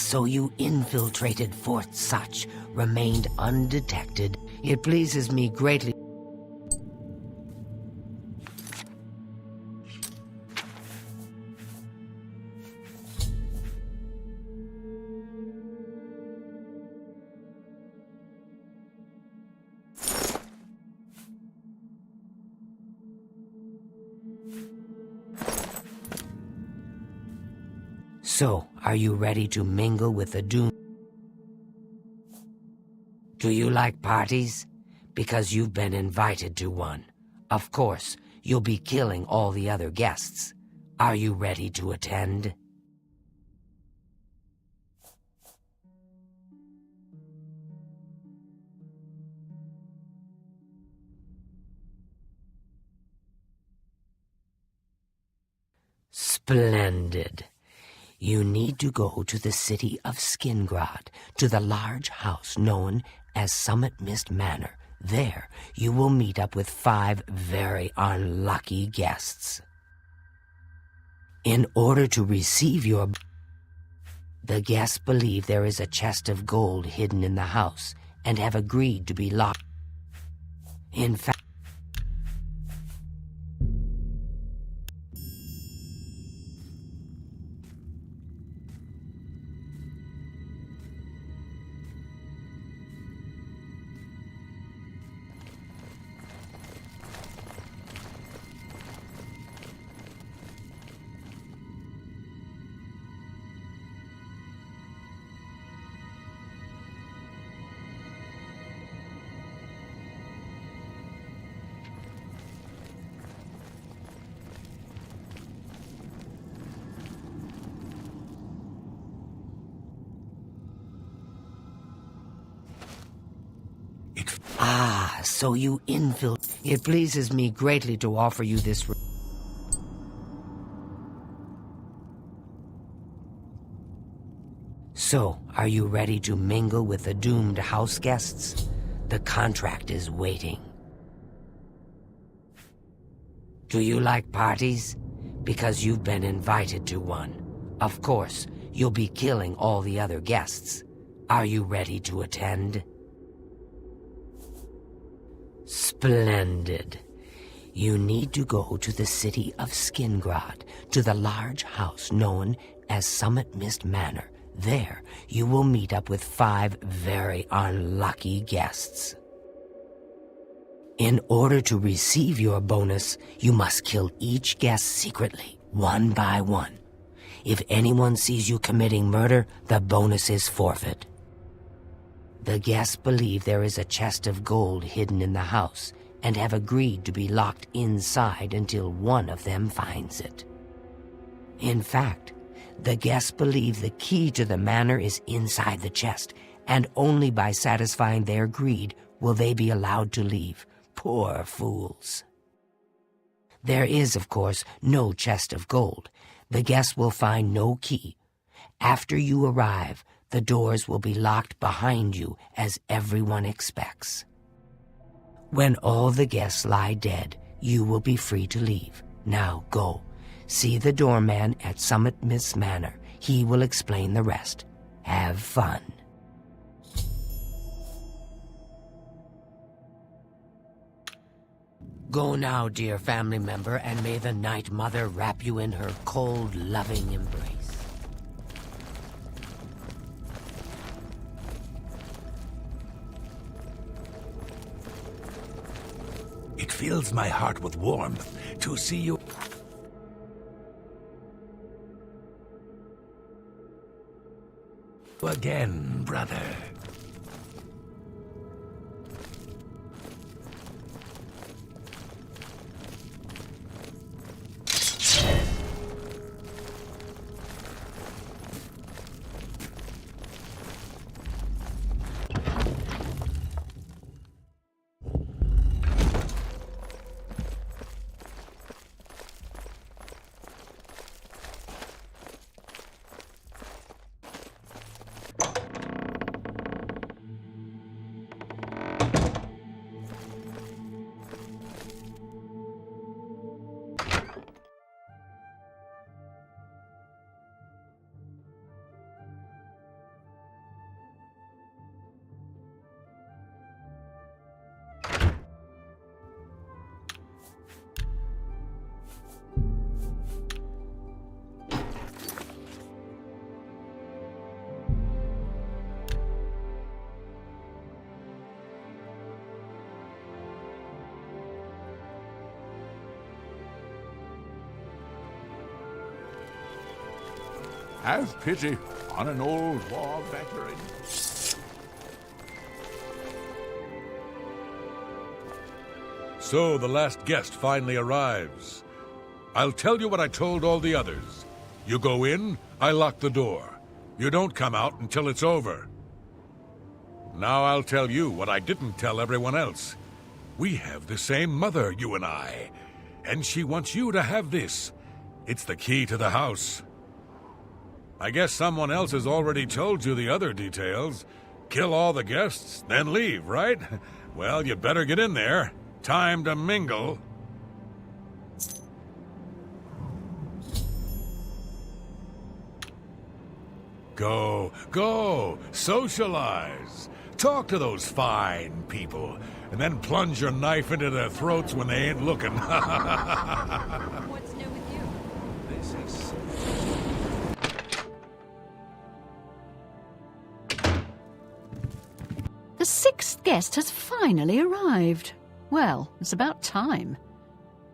So you infiltrated Fort Such, remained undetected. It pleases me greatly. So, are you ready to mingle with the doom? Do you like parties? Because you've been invited to one. Of course, you'll be killing all the other guests. Are you ready to attend? Splendid. You need to go to the city of Skingrad, to the large house known as Summit Mist Manor. There, you will meet up with 5 very unlucky guests. In order to receive the guests believe there is a chest of gold hidden in the house and have agreed to be locked. In fact, so you It pleases me greatly to offer you this. So, are you ready to mingle with the doomed house guests? The contract is waiting. Do you like parties? Because you've been invited to one. Of course, you'll be killing all the other guests. Are you ready to attend? Splendid. You need to go to the city of Skingrad, to the large house known as Summit Mist Manor. There, you will meet up with 5 very unlucky guests. In order to receive your bonus, you must kill each guest secretly, one by one. If anyone sees you committing murder, the bonus is forfeit. The guests believe there is a chest of gold hidden in the house and have agreed to be locked inside until one of them finds it. In fact, the guests believe the key to the manor is inside the chest, and only by satisfying their greed will they be allowed to leave. Poor fools. There is, of course, no chest of gold. The guests will find no key. After you arrive, the doors will be locked behind you, as everyone expects. When all the guests lie dead, you will be free to leave. Now go. See the doorman at Summit Mist Manor. He will explain the rest. Have fun. Go now, dear family member, and may the Night Mother wrap you in her cold, loving embrace. It fills my heart with warmth to see you again, brother. Have pity on an old war veteran. So the last guest finally arrives. I'll tell you what I told all the others. You go in, I lock the door. You don't come out until it's over. Now I'll tell you what I didn't tell everyone else. We have the same mother, you and I. And she wants you to have this. It's the key to the house. I guess someone else has already told you the other details. Kill all the guests, then leave, right? Well, you'd better get in there. Time to mingle. Go, socialize. Talk to those fine people, and then plunge your knife into their throats when they ain't looking. What's new with you? This is... The sixth guest has finally arrived. Well, it's about time.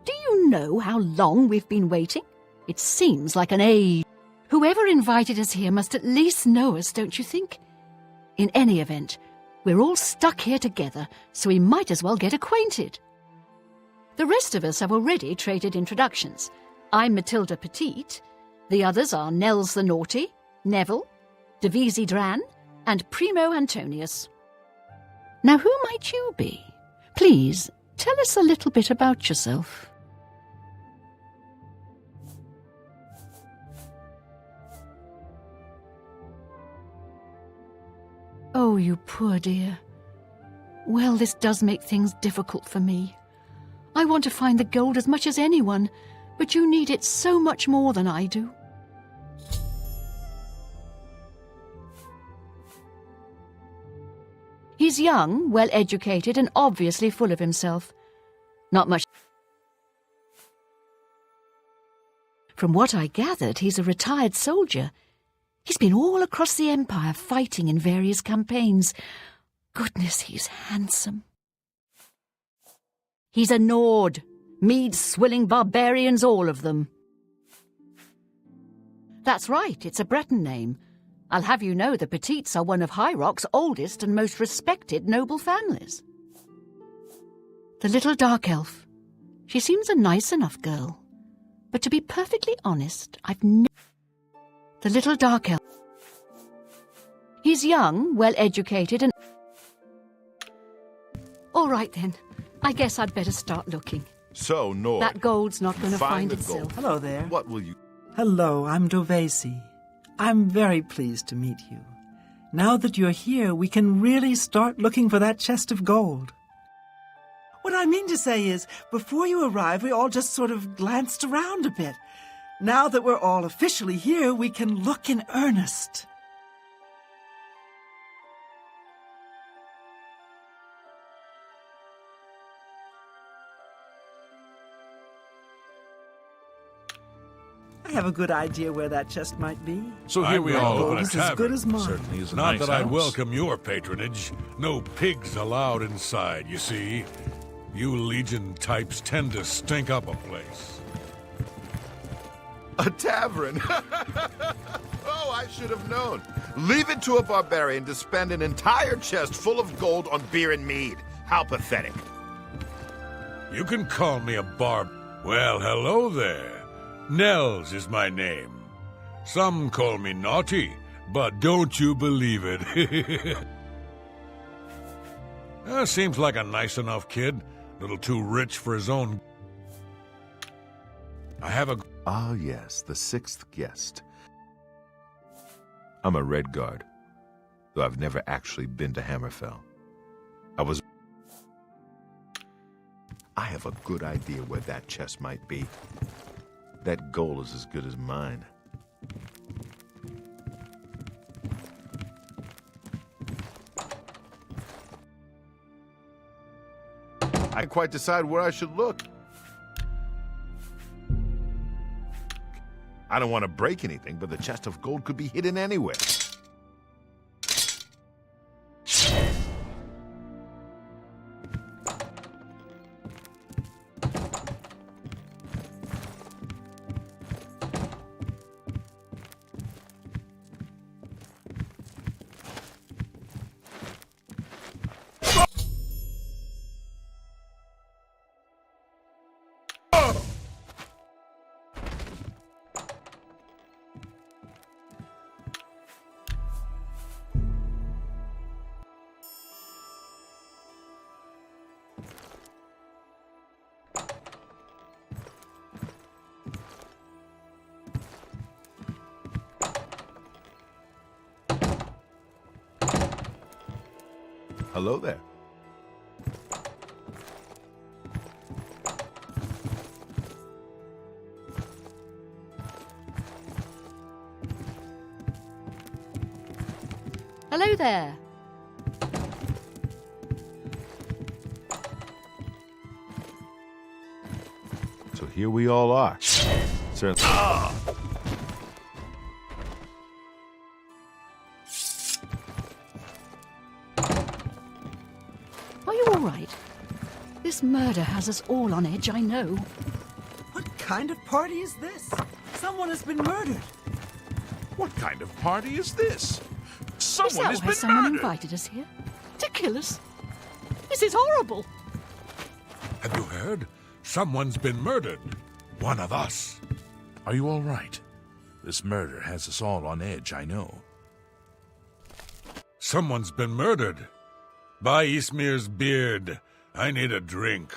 Do you know how long we've been waiting? It seems like an age. Whoever invited us here must at least know us, don't you think? In any event, we're all stuck here together, so we might as well get acquainted. The rest of us have already traded introductions. I'm Matilda Petite. The others are Nels the Naughty, Neville, Devisi Dran, and Primo Antonius. Now, who might you be? Please, tell us a little bit about yourself. Oh, you poor dear. Well, this does make things difficult for me. I want to find the gold as much as anyone, but you need it so much more than I do. He's young, well-educated, and obviously full of himself. Not much. From what I gathered, he's a retired soldier. He's been all across the Empire fighting in various campaigns. Goodness, he's handsome. He's a Nord. Mead-swilling barbarians, all of them. That's right, it's a Breton name. I'll have you know the Petites are one of High Rock's oldest and most respected noble families. The little dark elf. She seems a nice enough girl. But to be perfectly honest, I've never... The little dark elf. He's young, well-educated, and... All right, then. I guess I'd better start looking. So, Nord, That gold's not going to find the itself. gold. Hello there. What will you... Hello, I'm Dovesi. I'm very pleased to meet you. Now that you're here, we can really start looking for that chest of gold. What I mean to say is, before you arrived, we all just sort of glanced around a bit. Now that we're all officially here, we can look in earnest. I have a good idea where that chest might be. So here we That all gold open a is as tavern. good as mine. Certainly is a Not nice that I house. welcome your patronage. No pigs allowed inside, you see. You Legion types tend to stink up a place. A tavern? Oh, I should have known. Leave it to a barbarian to spend an entire chest full of gold on beer and mead. How pathetic. You can call me a barb. Well, hello there. Nels is my name. Some call me naughty, but don't you believe it. Seems like a nice enough kid. A little too rich for his own. I have a... Ah, yes, the sixth guest. I'm a Red Guard, though I've never actually been to Hammerfell. I have a good idea where that chest might be. That gold is as good as mine. I can't quite decide where I should look. I don't want to break anything, but the chest of gold could be hidden anywhere. Hello there. Hello there. So here we all are. Certainly. Are you all right? This murder has us all on edge, I know. What kind of party is this? Someone has been murdered. What kind of party is this? Is Someone that has why been someone murdered! invited us here? To kill us? This is horrible. Have you heard? Someone's been murdered. One of us. Are you all right? This murder has us all on edge, I know. Someone's been murdered. By Ismir's beard, I need a drink.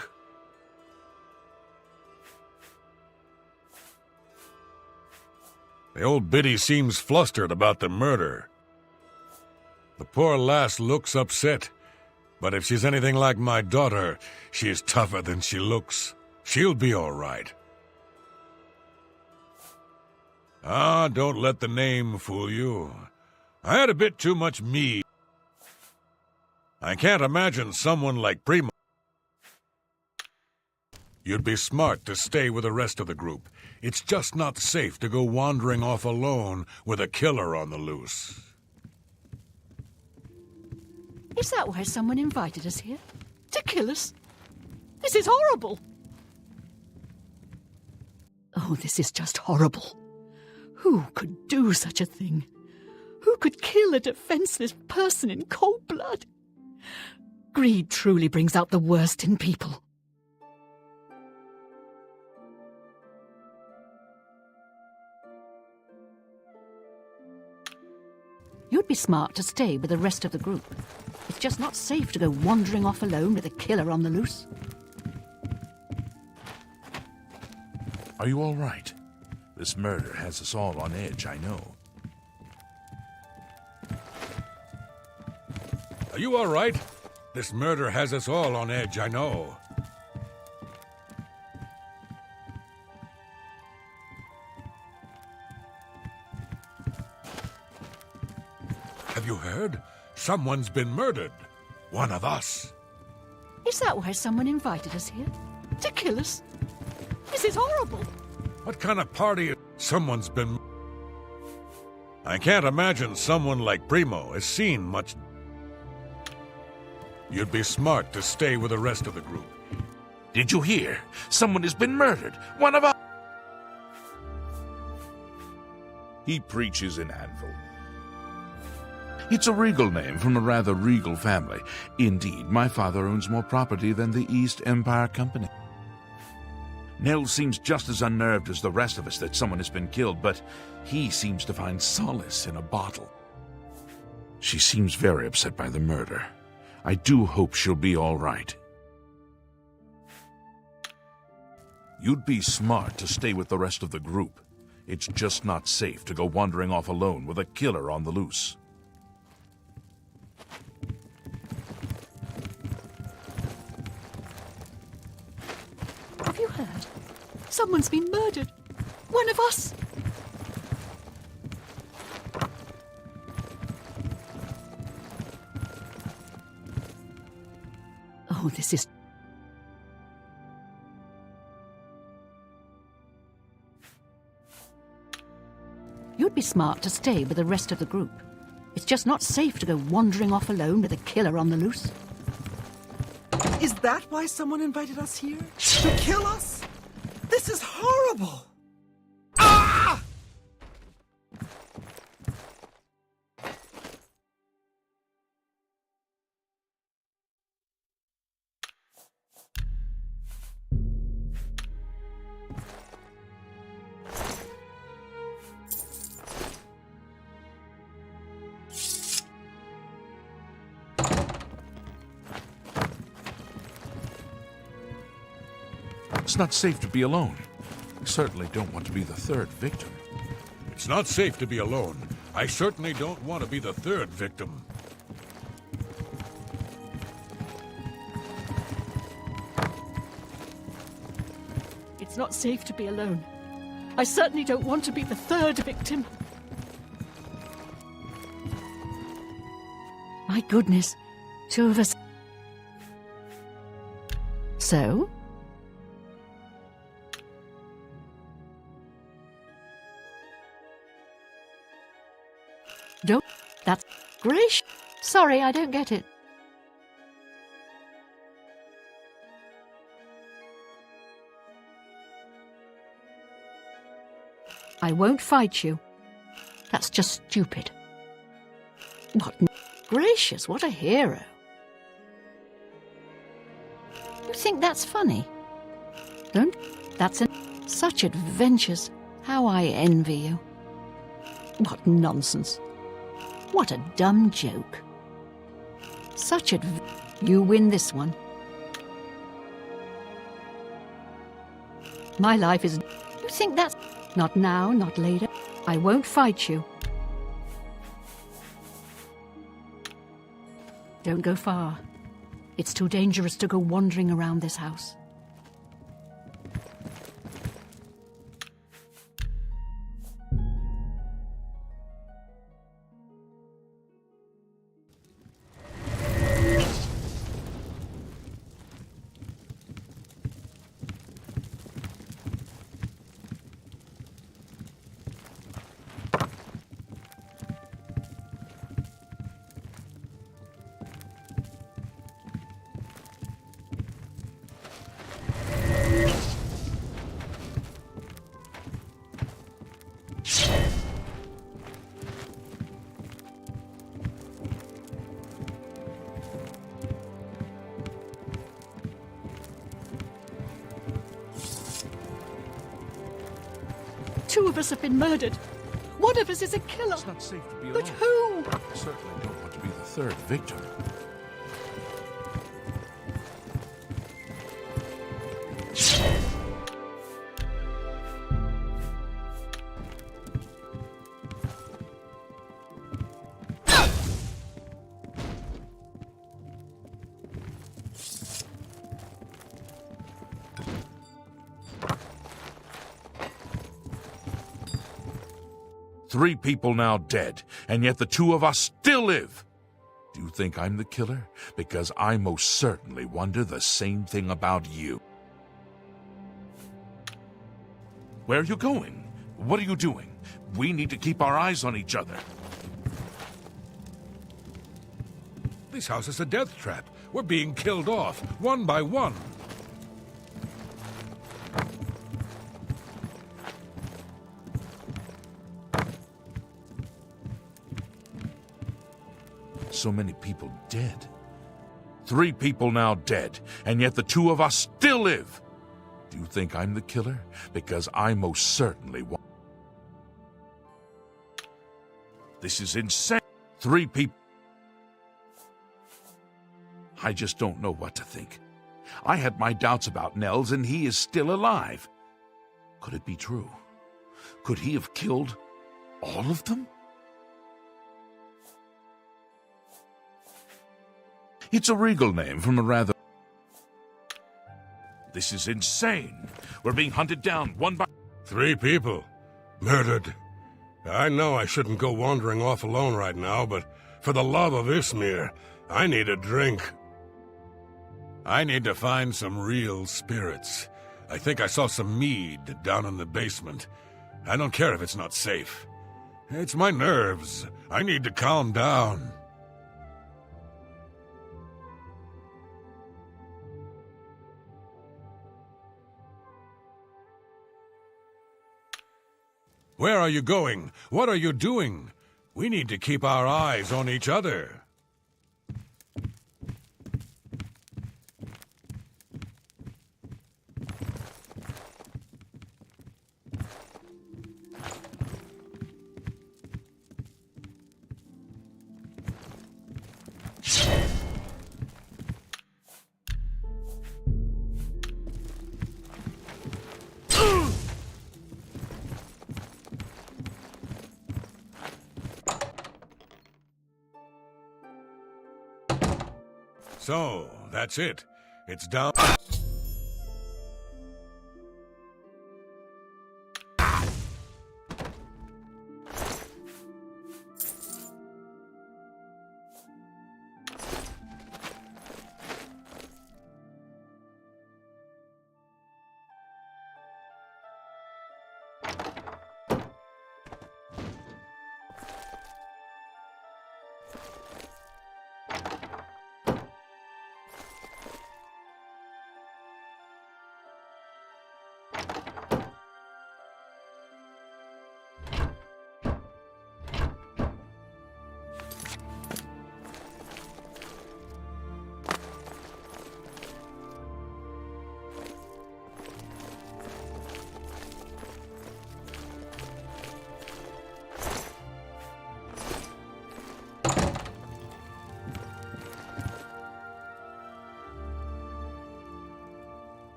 The old biddy seems flustered about the murder. The poor lass looks upset, but if she's anything like my daughter, she's tougher than she looks. She'll be all right. Ah, don't let the name fool you. I had a bit too much mead. I can't imagine someone like Primo. You'd be smart to stay with the rest of the group. It's just not safe to go wandering off alone with a killer on the loose. Is that why someone invited us here? To kill us? This is horrible. Oh, this is just horrible. Who could do such a thing? Who could kill a defenseless person in cold blood? Greed truly brings out the worst in people. You'd be smart to stay with the rest of the group. It's just not safe to go wandering off alone with a killer on the loose. Are you all right? This murder has us all on edge, I know. Are you all right? This murder has us all on edge, I know. Have you heard? Someone's been murdered. One of us. Is that why someone invited us here? To kill us? This is horrible. What kind of party? Someone's been... I can't imagine someone like Primo has seen much... You'd be smart to stay with the rest of the group. Did you hear? Someone has been murdered. One of us. He preaches in Anvil. It's a regal name from a rather regal family. Indeed, my father owns more property than the East Empire Company. Nell seems just as unnerved as the rest of us that someone has been killed, but he seems to find solace in a bottle. She seems very upset by the murder. I do hope she'll be all right. You'd be smart to stay with the rest of the group. It's just not safe to go wandering off alone with a killer on the loose. Have you heard? Someone's been murdered. One of us. Oh, this is... You'd be smart to stay with the rest of the group. It's just not safe to go wandering off alone with a killer on the loose. Is that why someone invited us here? To kill us? This is horrible! Ah! It's not safe to be alone. We certainly don't want to be the third victim. It's not safe to be alone. I certainly don't want to be the third victim. It's not safe to be alone. I certainly don't want to be the third victim. My goodness, two of us. So? Don't. That's Grish. Sorry, I don't get it. I won't fight you. That's just stupid. What? Gracious, what a hero. You think that's funny? Don't. That's such adventures. How I envy you. What nonsense. What a dumb joke. Such You win this one. My life is. You think that's. Not now, not later. I won't fight you. Don't go far. It's too dangerous to go wandering around this house. Two of us have been murdered. One of us is a killer. It's not safe to be But alone. who? I certainly don't want to be the third victim. Three people now dead, and yet the two of us still live. Do you think I'm the killer? Because I most certainly wonder the same thing about you. Where are you going? What are you doing? We need to keep our eyes on each other. This house is a death trap. We're being killed off, one by one. So many people dead. Three people now dead, and yet the two of us still live. Do you think I'm the killer? Because I most certainly want. This is insane. Three people. I just don't know what to think. I had my doubts about Nels, and he is still alive. Could it be true? Could he have killed all of them? It's a regal name from a rather... This is insane. We're being hunted down one by... 3 people. Murdered. I know I shouldn't go wandering off alone right now, but for the love of Ismir, I need a drink. I need to find some real spirits. I think I saw some mead down in the basement. I don't care if it's not safe. It's my nerves. I need to calm down. Where are you going? What are you doing? We need to keep our eyes on each other. So, that's it. It's down.